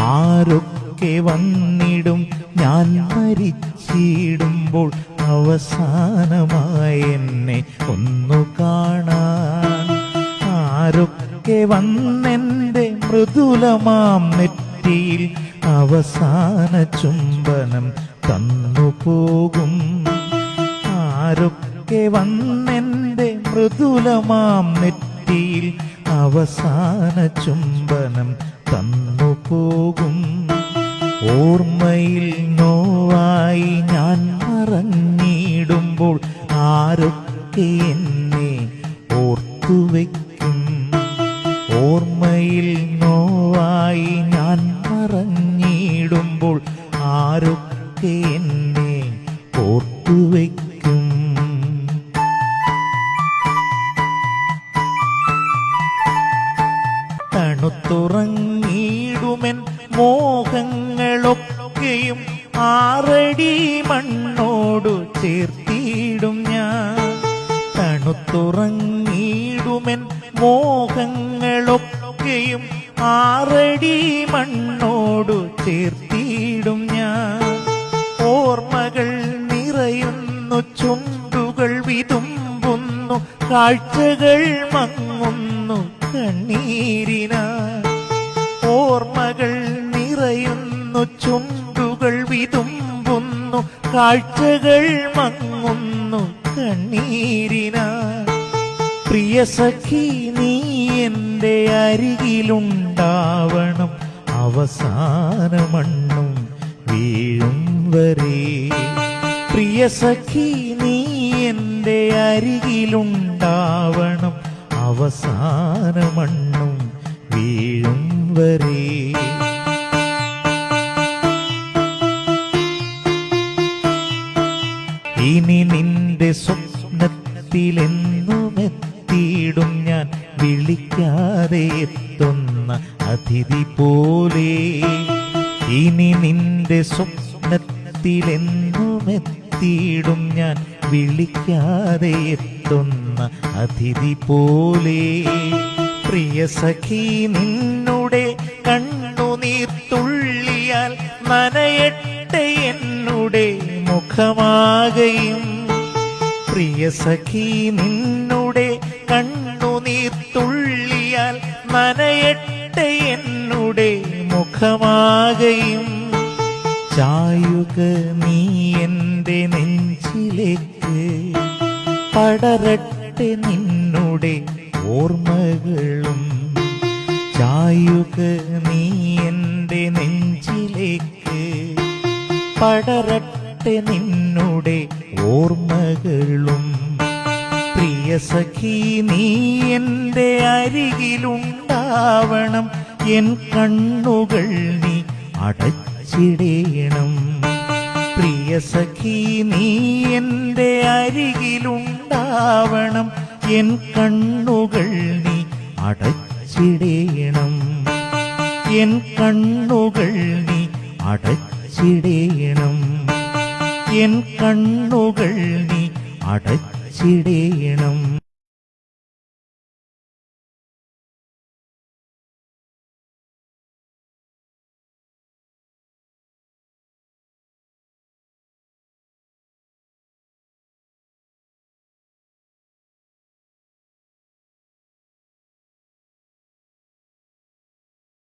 ആരൊക്കെ വന്നിടും ഞാൻ മരിച്ചിടുമ്പോൾ അവസാനമായി എന്നെ ഒന്നു കാണാൻ. ആരൊക്കെ വന്നെന്റെ മൃദുലമാം നെറ്റിയിൽ അവസാന ചുംബനം തന്നുപോകും. ആരൊക്കെ വന്നെന്റെ മൃദുലമാം നെറ്റിയിൽ അവസാന ചുംബനം തന്നുപോകും. ഓർമ്മയിൽ നോവായി ഞാൻ മറഞ്ഞിടുമ്പോൾ ആരൊക്കെ എന്നെ ഓർത്തുവെക്കും. ഓർമ്മയിൽ നോവായി ഞാൻ മറഞ്ഞിടുമ്പോൾ ആരൊക്കെ എന്നെ ഓർത്തുവെക്കും. തണുത്തുറങ്ങിയിടുമെൻ മോഹങ്ങളൊക്കെയും ആറടി മണ്ണോടു ചേർത്തിടും ഞാൻ. തണുത്തുറങ്ങിയിടുമെൻ മോഹങ്ങളൊക്കെയും ആറടി മണ്ണോടു ചേർത്തിടും ഞാൻ. ഓർമ്മകൾ നിറയുന്നു, ചുണ്ടുകൾ വിതുമ്പുന്നു, കാഴ്ചകൾ മങ്ങുന്നു കണ്ണീരിനാൽ. ഓർമ്മകൾ നിറയുന്നു, ചുണ്ടുകൾ വിതുമ്പുന്നു, കാഴ്ചകൾ മങ്ങുന്നു കണ്ണീരിനാൽ. പ്രിയ സഖി നീ എന്റെ അരികിലുണ്ടാവണം അവസാന മണ്ണും വീഴും വരെ. പ്രിയ സഖി നീ എന്റെ അരികിലുണ്ടാവണം അവസാന മണ്ണും വീഴും വരെ. ഇനി നിന്റെ സ്വപ്നത്തിലെന്നുമെത്തിയിടും ഞാൻ, വിളിക്കാതെ എത്തുന്ന അതിഥി പോലെ. ഇനി നിന്റെ സ്വപ്നത്തിലെന്നുമെത്തിയിടും ഞാൻ, വിളിക്കാതെ എത്തുന്ന അതിഥി പോലെ. പ്രിയ സഖി നിന്നുടെ കണ്ണുനീർ തുള്ളിയാൽ നനയട്ടെ എന്നുടെ മുഖമാകയും. പ്രിയ സഖി നിന്നുടെ കണ്ണുനീർ തുള്ളിയാൽ നനയട്ടെ എന്നുടെ മുഖമാകയും. ചായുക നീ എന്റെ നെഞ്ചിലേക്ക്, പടരട്ടെ നിന്നുടെ ഓർമ്മകളും. ചായുക നീ എന്റെ നെഞ്ചിലേക്ക്, പടരട്ടെ നിന്നുടെ ഓർമ്മകളും. പ്രിയ സഖി നീ എന്റെ അരികിലുണ്ടാവണം, എൻ കണ്ണുകൾ നീ അടച്ചിടേണം. പ്രിയ സഖി നീ എന്റെ അരികിലുണ്ടാവണം, എൻ കണ്ണുകൾ നീ അടച്ചിടേണം. എൻ കണ്ണുകൾ നീ അടച്ചിടേണം. എൻ കണ്ണുകൾ നീ അടച്ചിടേണം.